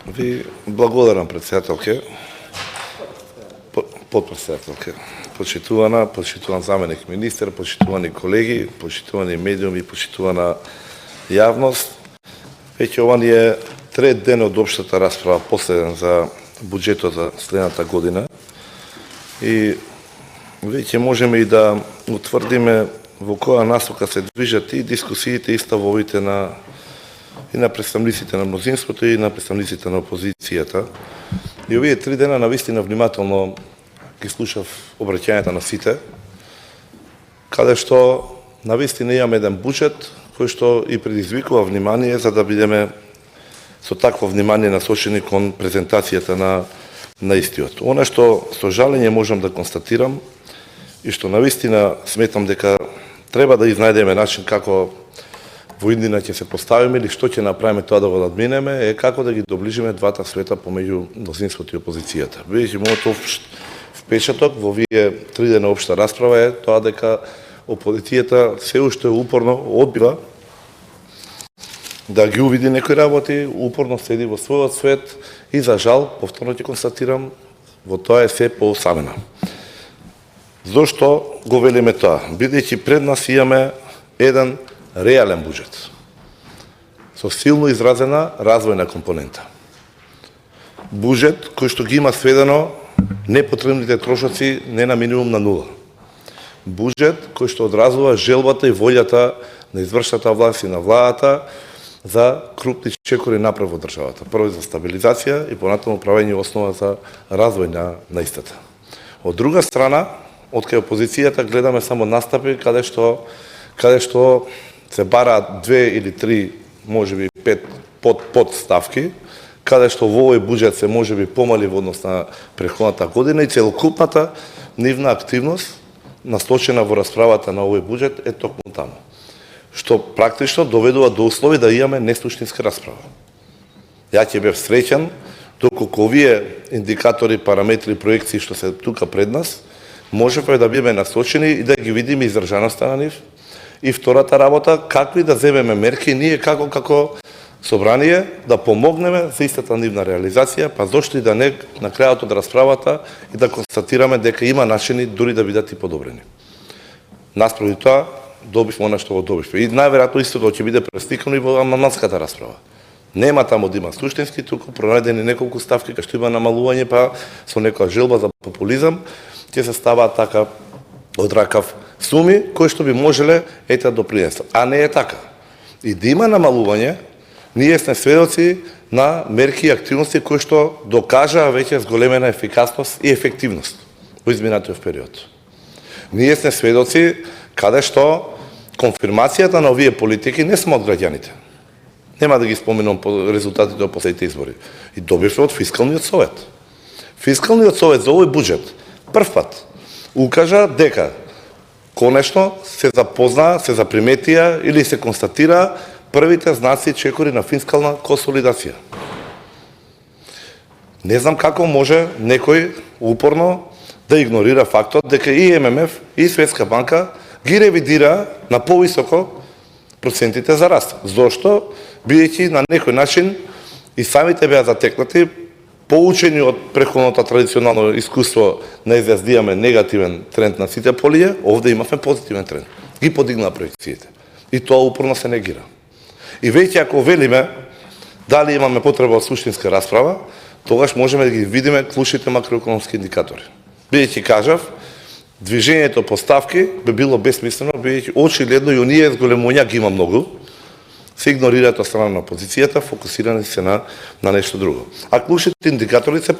Ви благодарам, председателке, подпредседателке, почитуван заменик министер, почитувани колеги, почитувани медиуми, почитувана јавност. Веќе ова ни е трет ден од општата расправа, последен за буџетот за следната година. И веќе можеме и да утврдиме во која насока се движат и дискусиите и ставовите и на представниците на мнозинството и на представниците на опозицијата. И овие 3 дена навистина внимателно ги слушав обраќањата на сите, каде што навистина имаме еден буџет кој што и предизвикува внимание за да бидеме со такво внимание насочени кон презентацијата на истиот. Она што со жалење можам да констатирам и што навистина сметам дека треба да изнајдеме начин како во иднина ќе се поставиме или што ќе направиме тоа да го надминеме, е како да ги доближиме двата света помеѓу мнозинството и опозицијата. Бидејќи мојот впечаток во овие 3 дена општа расправа е тоа дека опозицијата се уште упорно одбива да ги увиди некои работи, упорно седи во својот свет и за жал, повторно ќе констатирам, во тоа е се поосамена. Зошто го велиме тоа? Бидејќи пред нас имаме еден реален буџет со силно изразена развојна компонента. Буџет кој што ги има сведено непотребните трошоци не на минимум на нула. Буџет кој што одразува желбата и волјата на извршната власт и на владата за крупни чекори напред во државата. Прво за стабилизација и понатаму правење основа за развој на истата. Од друга страна, од кај опозицијата гледаме само настапи каде што се бараат 2 или 3, можеби 5 подставки, каде што во овој буџет се можеби помали во однос на претходната година и целокупната нивна активност насочена во расправата на овој буџет е токму таму. Што практично доведува до услови да имаме несуштинска расправа. Ја ќе бев среќен доколку овие индикатори, параметри, проекции што се тука пред нас, можеме да бидеме насочени и да ги видиме издржаноста на нив. И втората работа, какви да земеме мерки ние како собрание да помогнеме за истата нивна реализација, па зошто и да не на крајот од расправата и да констатираме дека има начини дури да бидат и подобрени. Наспроти тоа, добивме она што го добивме. И најверојатно истото ќе биде престикано и во амандманската расправа. Нема таму да има суштински, туку пронајдени неколку ставки кај што има намалување, па со некоја желба за популизам ќе се ставаат така од ракав суми кои што би можеле да допринесат. А не е така. И да има намалување, ние сме сведоци на мерки и активности кои што докажаа веќе зголемена ефикасност и ефективност во изминатиот период. Ние сме сведоци каде што конфирмацијата на овие политики не само од граѓаните. Нема да ги споменам по резултатите од последните избори. И добивме од Фискалниот совет. Фискалниот совет за овој буџет прв пат укажа дека конечно се запознаа, се заприметија или се констатира првите знаци чекори на фискална консолидација. Не знам како може некој упорно да игнорира фактот дека и ММФ и Светска банка ги ревидира на повисоко процентите за раст. Зошто? Бидејќи на некој начин и самите беа затекнати, поучени од претходното традиционално искуство на изјаздијаме негативен тренд на сите полија, овде имавме позитивен тренд. Ги подигнаа проекциите. И тоа упорно се негира. И веќе ако велиме дали имаме потреба од суштинска расправа, тогаш можеме да ги видиме клучните макроекономски индикатори. Бидејќи кажав, движењето по ставки би било бесмислено, бидејќи очигледно и оние зголемувања ги има многу, се игнорираат од страна на опозицијата, фокусирани се на нешто друго. А клучните индикатори се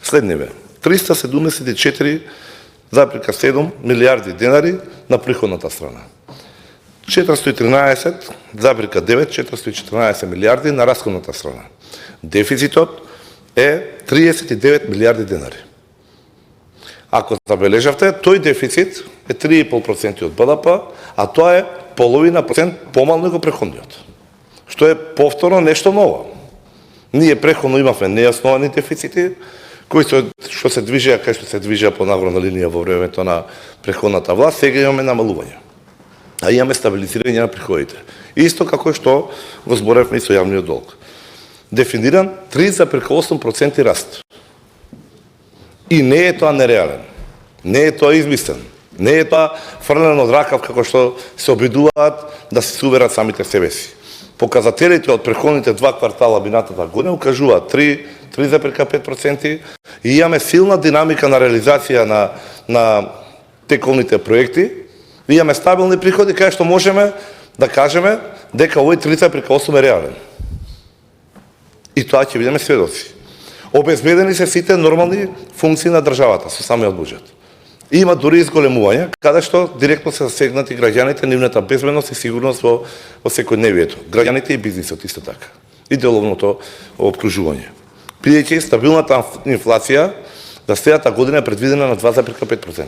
следниве. 374,7 милиарди денари на приходната страна. 413,9 милиарди на расходната страна. Дефицитот е 39 милиарди денари. Ако забележавте, тој дефицит е 3,5% од БДП, а тоа е половина процент помалку него претходниот. Што е повторно нешто ново. Ние претходно имавме неосновани дефицити, кои што се движеа кај што се движеа по нагорна линија во времето на претходната власт, сега имаме намалување. А имаме стабилизирање на приходите. Исто како што го зборевме и со јавниот долг. дефиниран 3,8% раст. И не е тоа нереален. Не е тоа измислен. Не е тоа фрлено од ракав како што се обидуваат да се суверат самите себе си. Показателите од претходните 2 квартала минатата година укажуваат 3,5% и имаме силна динамика на реализација на тековните проекти. Имаме стабилни приходи кај што можеме да кажеме дека овој 3,8 е реален. И тоа ќе бидеме сведоци. Обезбедени се сите нормални функции на државата со самиот буџет. Има дури изголемување, каде што директно се засегнати граѓаните, нивната безбедност и сигурност во секојдневието. Граѓаните и бизнисот исто така. И деловното обкружување. Бидејќи стабилната инфлација за следната година е предвидена на 2,5%.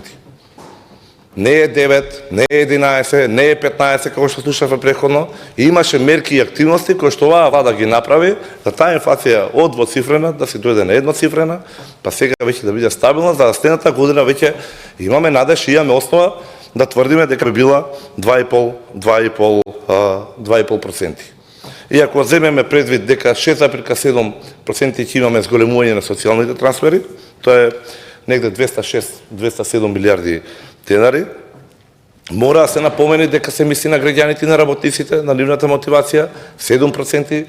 Не е 9, не е 11, не е 15, како што слушавме претходно. И имаше мерки и активности кои што оваа влада ги направи за таа инфлација од двоцифрена да се дојде на едноцифрена, па сега веќе да биде стабилна, за следната година веќе имаме надеж и имаме основа да тврдиме дека би била 2,5%. И ако земеме предвид дека 6,7% ќе имаме зголемување на социјалните трансфери, тоа е негде 207 милиарди денари, мора да се напомени дека се мисли на граѓаните и на работниците, на нивната мотивација, 7%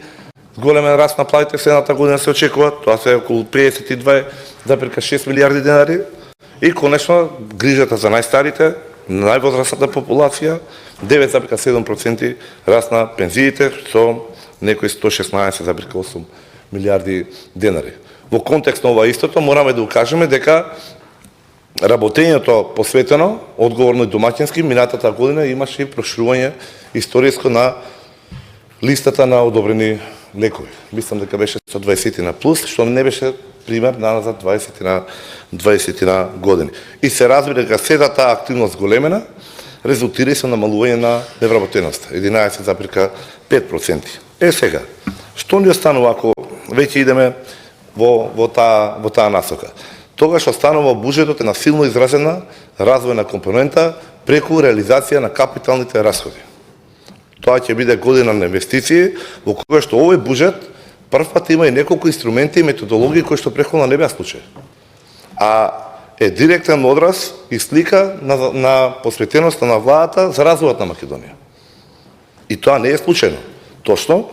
големен раст на платите следната година се очекува, тоа се околу 52,6 милиарди денари, и конечно грижата за најстарите, највозрастната популација, 9,7% раст на пензиите со некои 116,8 милиарди денари. Во контекст на ова истото мораме да укажеме дека работењето посветено, одговорно и домаќински, минатата година имаше и проширување историско на листата на одобрени лекови. Мислам дека беше 120 на плюс, што не беше пример назад 20 на години. И се разбира дека сета таа активност големена резултира и со намалување на невработеноста, 11,5%. Сега, што ни останува ако веќе идеме во таа насока? Тогаш останува буџетот е на силно изразена развојна компонента преку реализација на капиталните расходи. Тоа ќе биде година на инвестиции, во кога што овој буџет прв пат има и неколку инструменти и методологии кои што претходно не беа случај. А е директен одраз и слика на посветеноста на владата за развојот на Македонија. И тоа не е случајно. Точно,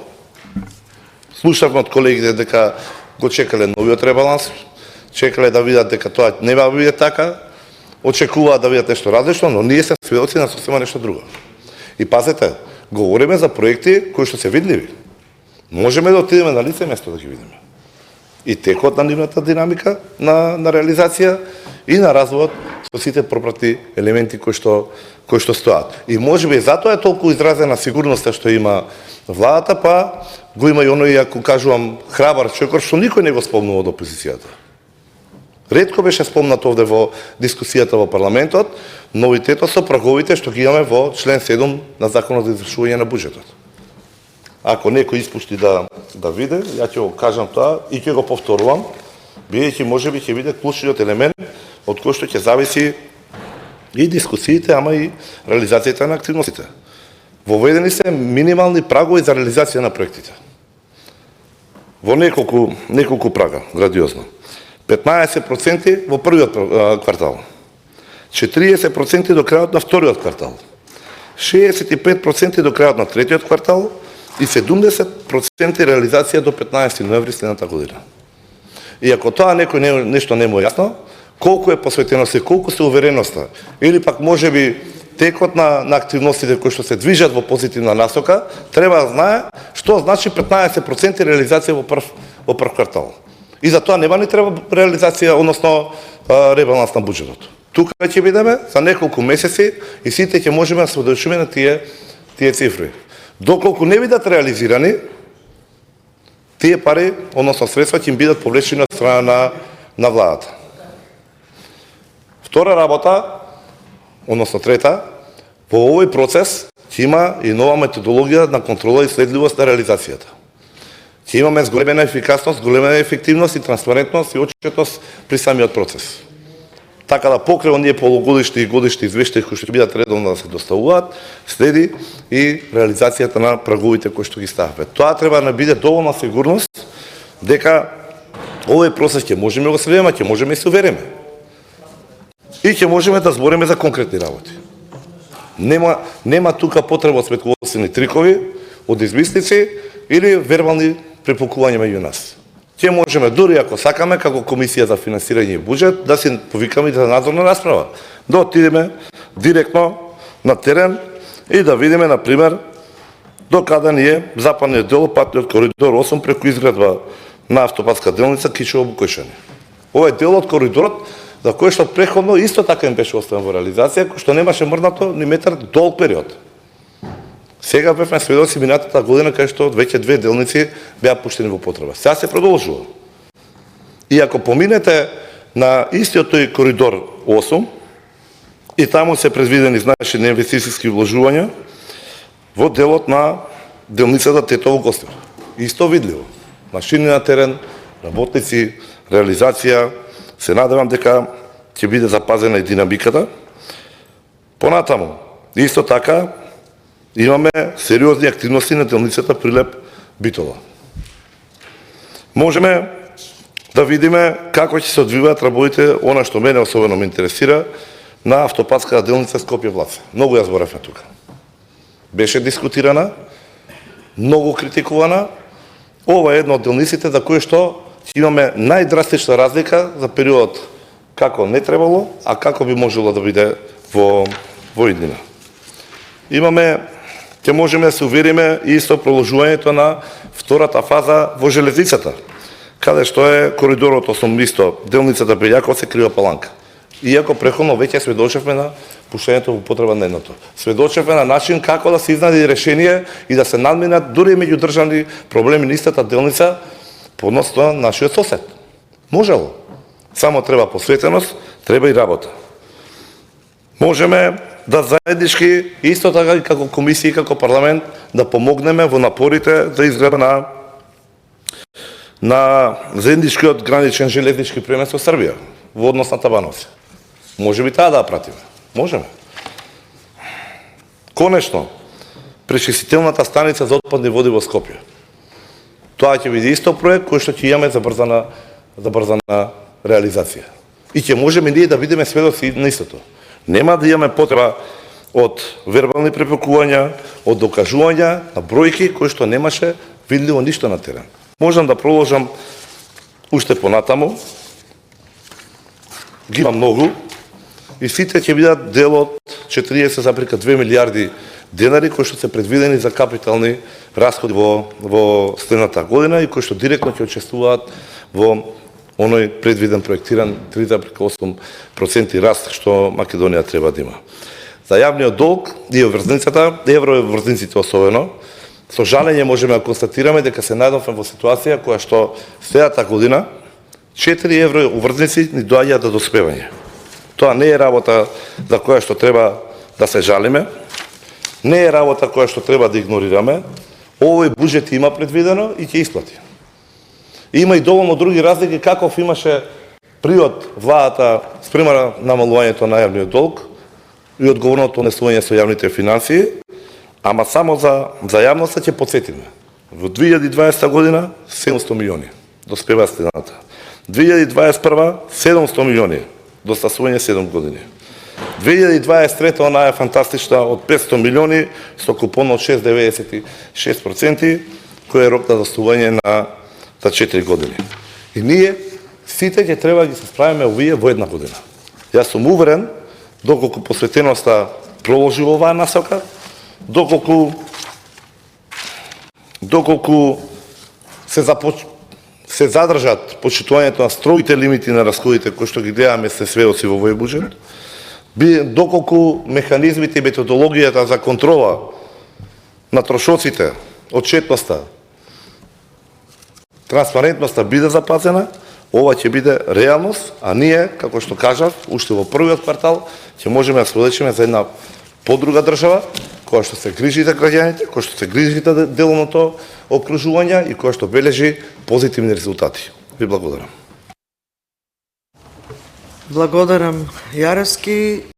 слушавме од колегите дека го чекале новиот ребаланс, чекале да видат дека тоа не ќе биде така, очекуваат да видат нешто различно, но ние се сведоци на сосема нешто друго. И пазете, говориме за проекти кои што се видливи. Можеме да отидеме на лице место да ги видиме. И текот на нивната динамика на реализација и на развојот со сите пропратни елементи кои што стоат. И можеби затоа е толку изразена сигурноста што има владата, па го има и оној, ако кажувам, храбар човек, што никој не го спомнува од опозицијата. Ретко беше спомнат овде во дискусијата во парламентот, новитетот со праговите што ги имаме во член 7 на Законот за извршување на буџетот. Ако некој испушти да види, ја ќе го кажам тоа и ќе го повторувам, бидејќи можеби ќе биде клучниот елемент од кој што ќе зависи и дискусиите, ама и реализацијата на активностите. Воведени се минимални прагови за реализација на проектите. Во неколку прага, градиозно. 15% во првиот квартал, 40% до крајот на вториот квартал, 65% до крајот на третиот квартал и 70% реализација до 15 ноември следната година. И ако тоа некој нешто не му е јасно, колку е посветеност и колку се увереноста, или пак можеби текот на активностите кои што се движат во позитивна насока, треба да знае што значи 15% реализација во прв квартал. И за тоа нема ни треба реализација, односно ребаланс на буџетот. Тука ќе бидеме за неколку месеци и сите ќе можеме да сведочиме на тие цифри. Доколку не бидат реализирани, тие пари, односно средства, ќе им бидат повлечени од страна на владата. Втора работа, односно трета, во овој процес ќе има и нова методологија на контрола и следливост на реализацијата. Ќе имаме зголемена ефикасност, големена ефективност и транспарентност и отчетност при самиот процес. Така да покрај оние полугодишни и годишни извештаи кои што ќе бидат редовно да се доставуваат, следи и реализацијата на праговите кои што ги ставаме. Тоа треба да биде доволна сигурност дека овој процес ќе можеме го следиме, ќе можеме и се увериме. И ќе можеме да збориме за конкретни работи. Нема тука потреба од спекулативни трикови, од измислици или вербални препукувања меѓу нас. Ќе можеме, дури ако сакаме, како Комисија за финансирање и буџет, да се повикаме и за надзорна расправа. Да отидеме директно на терен и да видиме, например, до каде ни е западниот дел патниот коридор 8 преку изградба на автопатска делница Кичево-Букојшани. Ова е дел од коридорот за кој што преходно исто така им беше оставен во реализација, кој што немаше мрднато ни метар долг период. Сега бевме сведоци минатата година кај што веќе 2 делници беа пуштени во потреба. Сега се продолжува. И ако поминете на истиот тој коридор 8, и таму се предвидени значајни инвестициски вложувања во делот на делницата Тетово-Гостивар. Исто видливо. Машини на терен, работници, реализација. Се надевам дека ќе биде запазена и динамиката. Понатаму, исто така, имаме сериозни активности на делницата Прилеп-Битола. Можеме да видиме како ќе се одвиваат работите, она што мене особено ме интересира, на автопатската делница Скопје-Влаце. Многу ја зборевме тука. Беше дискутирана, многу критикувана. Ова е една од делниците за кои што имаме најдрастична разлика за период како не требало, а како би можело да биде во иднина. Ќе можеме да се увериме и исто продолжувањето на втората фаза во железницата, каде што е коридорот 8 исто, делницата Белјаковци Крива Паланка. Иако преходно веќе сведочевме на пуштањето во потреба на едното. Сведочевме на начин како да се изнајде решение и да се надминат дури меѓудржавни проблеми на истата делница по однос на нашиот сосед. Можело. Само треба посветеност, треба и работа. Можеме да заеднички, исто така и како комисија и како парламент, да помогнеме во напорите за изградба на заедничкиот граничен железнички премес во Србија, во однос на Табановци. Може би таа да ја пратиме. Можеме. Конечно, пречистителната станица за отпадни води во Скопје. Тоа ќе биде исто проект кој што ќе имаме забрзана реализација. И ќе можеме ние да бидеме сведоци на истото. Нема да имаме потреба од вербални препукувања, од докажувања на бројки кои што немаше видливо ништо на терен. Можам да продолжам уште понатаму. Ги има многу и сите ќе бидат дел од 40,2 милиарди денари кои што се предвидени за капитални расходи во следната година и кои што директно ќе учествуваат во оној предвиден проектиран 3,8% раст што Македонија треба да има. За јавниот долг и врзницата, евроврзниците особено, со жалење можеме да констатираме дека се најдовме во ситуација која што следната година 4 евро врзници ни доаѓаат до доспевање. Тоа не е работа за која што треба да се жалиме, не е работа која што треба да игнорираме. Овој буџет има предвидено и ќе исплати. Има и доволно други разлики каков имаше приод владата спрема намалувањето на јавниот долг и одговорното однесување со јавните финансии, ама само за јавноста ќе потсетиме. Во 2020 година 700 милиони доспева следната. 2021 700 милиони до стасување 7 години. 2023 она е фантастична од 500 милиони со купон од 6,96%, кој е рок на достување на 4 години. И ние сите ќе треба да ги се справиме овие во една година. Јас сум уверен, доколку посветеноста продолжи во оваа насока, доколку се задржат почитувањето на строгите лимити на расходите кои што ги гледаме се сведоци во овој буџет, доколку механизмите и методологијата за контрола на трошоците, отчетноста, транспарентноста биде запазена, ова ќе биде реалност, а ние, како што кажав, уште во првиот квартал ќе можеме да сведочиме за една подруга држава, која што се грижи за граѓаните, која што се грижи за деловното окружување и која што бележи позитивни резултати. Ви благодарам. Благодарам, Јаровски.